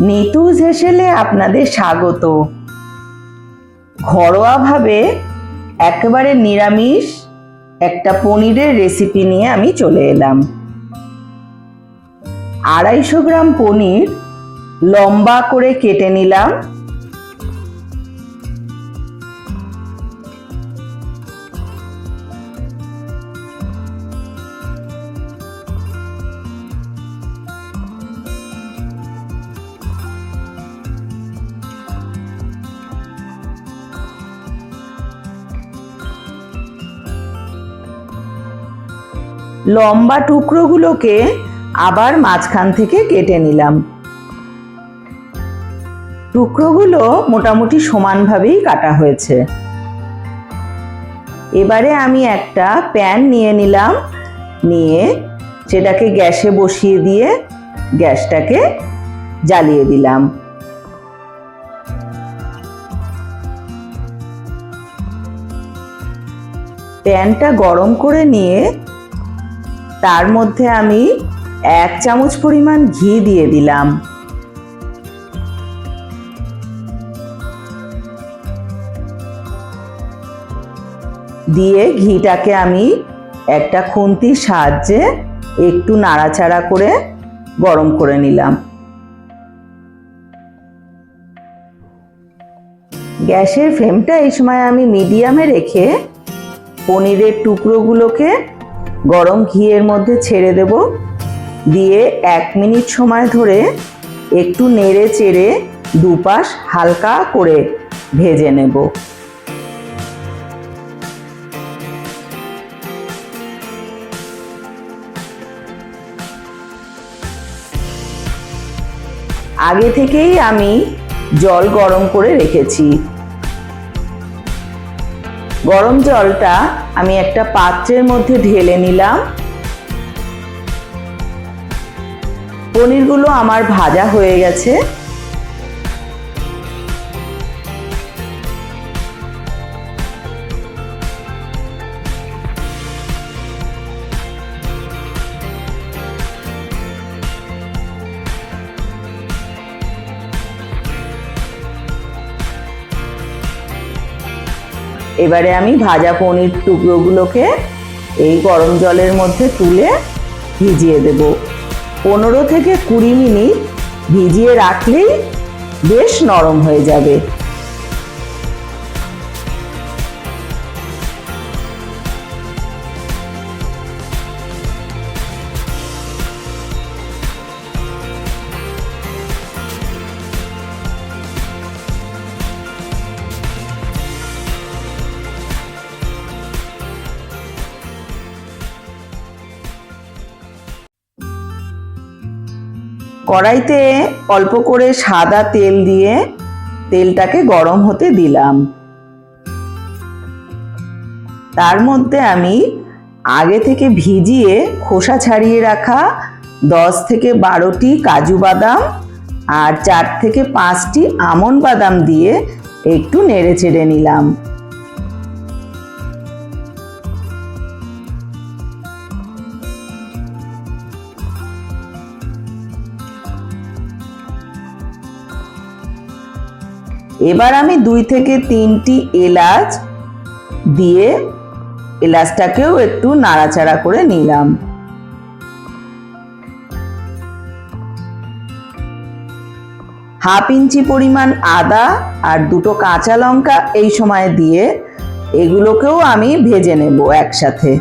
নিতুজ হেসেলে আপনাদের স্বাগত। ঘরোয়াভাবে একেবারে নিরামিষ একটা পনিরের রেসিপি নিয়ে আমি চলে এলাম। 250 গ্রাম পনির লম্বা করে কেটে নিলাম। লম্বা টুকরোগুলোকে আবার মাঝখান থেকে কেটে নিলাম। টুকরোগুলো মোটামুটি সমানভাবেই কাটা হয়েছে। এবারে আমি একটা প্যান নিয়ে নিলাম, নিয়ে সেটাকে গ্যাসে বসিয়ে দিয়ে গ্যাসটাকে জ্বালিয়ে দিলাম। প্যানটা গরম করে নিয়ে তার মধ্যে আমি 1 চামচ পরিমাণ ঘি দিয়ে দিলাম। দিয়ে ঘিটাকে আমি একটা খুন্তির সাহায্যে একটু নাড়াচাড়া করে গরম করে নিলাম। গ্যাসের ফ্লেমটা এই সময় আমি মিডিয়ামে রেখে পনিরের টুকরোগুলোকে গরম ঘিয়ের মধ্যে ছেড়ে দেব। দিয়ে 1 মিনিট সময় ধরে একটু নেড়ে চেড়ে দুপাশ হালকা করে ভেজে নেব। আগে থেকেই আমি জল গরম করে রেখেছি। গরম জলটা আমি একটা পাত্রের মধ্যে ঢেলে নিলাম। পনিরগুলো আমার ভাজা হয়ে গেছে। এবারে আমি ভাজা পনির টুকরোগুলোকে এই গরম জলের মধ্যে তুলে ভিজিয়ে দেব। 15 থেকে 20 মিনিট ভিজিয়ে রাখলেই বেশ নরম হয়ে যাবে। কড়াইতে অল্প করে সাদা তেল দিয়ে তেলটাকে গরম হতে দিলাম। তার মধ্যে আমি আগে থেকে ভিজিয়ে খোসা ছাড়িয়ে রাখা 10 থেকে 12টি কাজু বাদাম আর 4 থেকে 5টি আমন্ড বাদাম দিয়ে একটু নেড়ে চেড়ে নিলাম। এবার আমি 2 থেকে 3টি এলাচ দিয়ে এলাচটাকেও একটু নাড়াচাড়া করে নিলাম। ½ ইঞ্চি পরিমাণ আদা আর 2টো কাঁচা লঙ্কা এই সময় দিয়ে এগুলোকেও আমি ভেজে নেব একসাথে।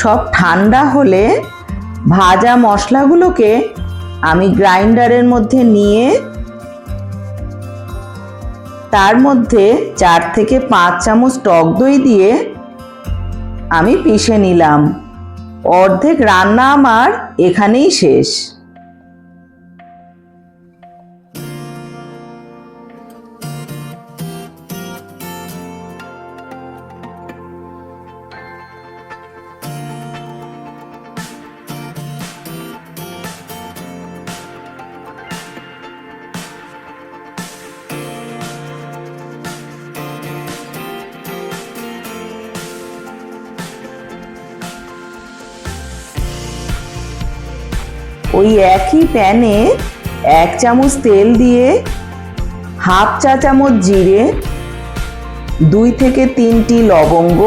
সব ঠান্ডা হলে ভাজা মশলাগুলোকে আমি গ্রাইন্ডারের মধ্যে নিয়ে তার মধ্যে 4 থেকে 5 চামচ টক দই দিয়ে আমি পিষে নিলাম। অর্ধেক রান্না আমার এখানেই শেষ। ওই একই প্যানে 1 চামচ তেল দিয়ে হাফ চা চামচ জিরে, 2 থেকে 3টি লবঙ্গ,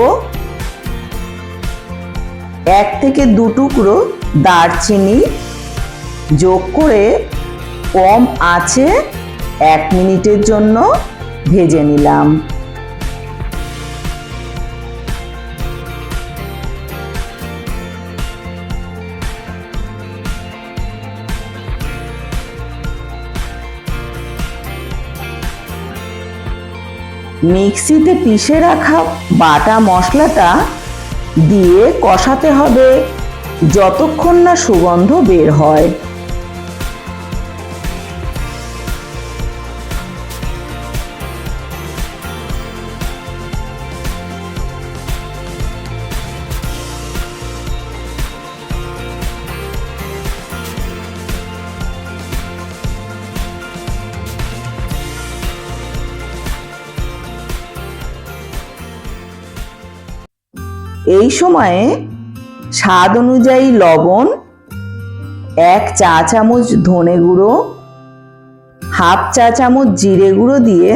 1 থেকে 2 টুকরো দারচিনি যোগ করে কম আঁচে 1 মিনিটের জন্য ভেজে নিলাম। মিক্সিতে পিষে রাখা বাটা মশলাটা দিয়ে কষাতে হবে যতক্ষণ না সুগন্ধ বের হয়। এই সময়ে স্বাদ অনুযায়ী লবণ, 1 চা চামচ ধনে গুঁড়ো, হাফ চা চামচ জিরে গুঁড়ো দিয়ে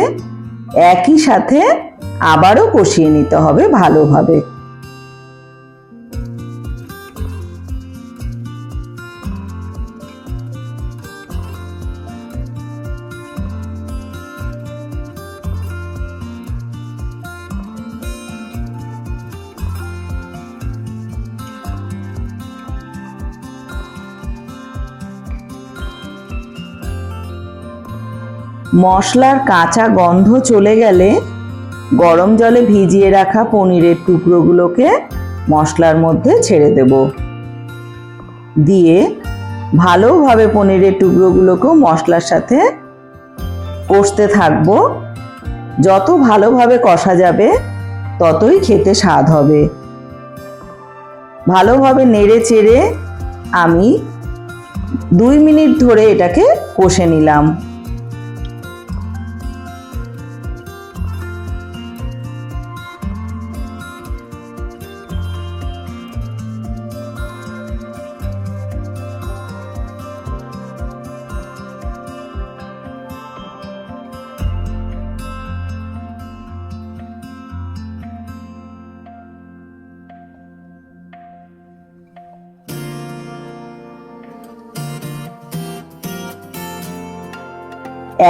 একই সাথে আবারও কষিয়ে নিতে হবে ভালোভাবে। মশলার কাঁচা গন্ধ চলে গেলে গরম জলে ভিজিয়ে রাখা পনিরের টুকরোগুলোকে মশলার মধ্যে ছেড়ে দেব। দিয়ে ভালোভাবে পনিরের টুকরোগুলোকেও মশলার সাথে কষতে থাকবো। যত ভালোভাবে কষা যাবে ততই খেতে স্বাদ হবে। ভালোভাবে নেড়ে চেড়ে আমি 2 মিনিট ধরে এটাকে কষে নিলাম।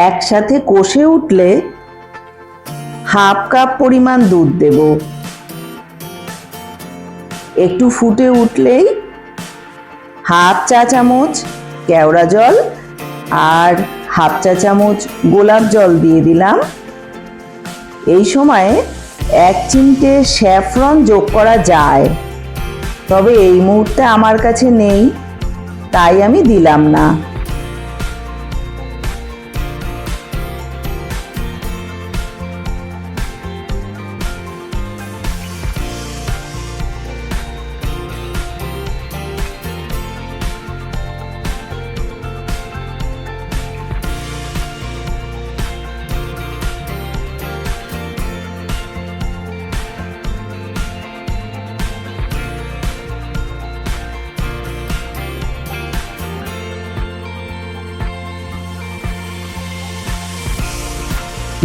একসাথে কষে উঠলে হাফ কাপ পরিমাণ দুধ দেব। একটু ফুটে উঠলেই হাফ চা চামচ কেওড়া জল আর হাফ চা চামচ গোলাপ জল দিয়ে দিলাম। এই সময়ে 1 চিমটে স্যাফরন যোগ করা যায়, তবে এই মুহূর্তে আমার কাছে নেই, তাই আমি দিলাম না।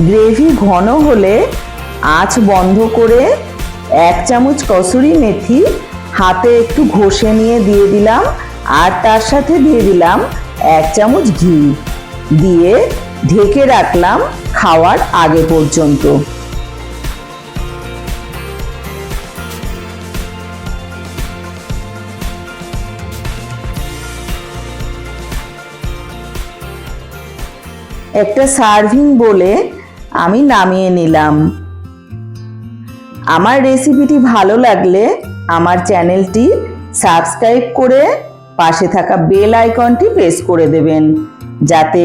গ্রেভি ঘন হলে আঁচ বন্ধ করে 1 চামচ কসুরি মেথি হাতে একটু ঘষে নিয়ে দিয়ে দিলাম, আর তার সাথে দিয়ে দিলাম 1 চামচ ঘি দিয়ে ঢেকে রাখলাম খাওয়ার আগে পর্যন্ত। একটা সার্ভিং বলে আমি নামিয়ে নিলাম। আমার রেসিপিটি ভালো লাগলে আমার চ্যানেলটি সাবস্ক্রাইব করে পাশে থাকা বেল আইকনটি প্রেস করে দেবেন, যাতে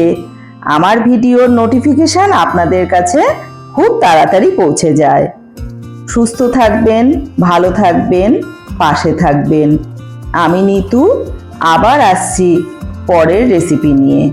আমার ভিডিওর নোটিফিকেশন আপনাদের কাছে খুব তাড়াতাড়ি পৌঁছে যায়। সুস্থ থাকবেন, ভালো থাকবেন, পাশে থাকবেন। আমি নিতু আবার আসছি পরের রেসিপি নিয়ে।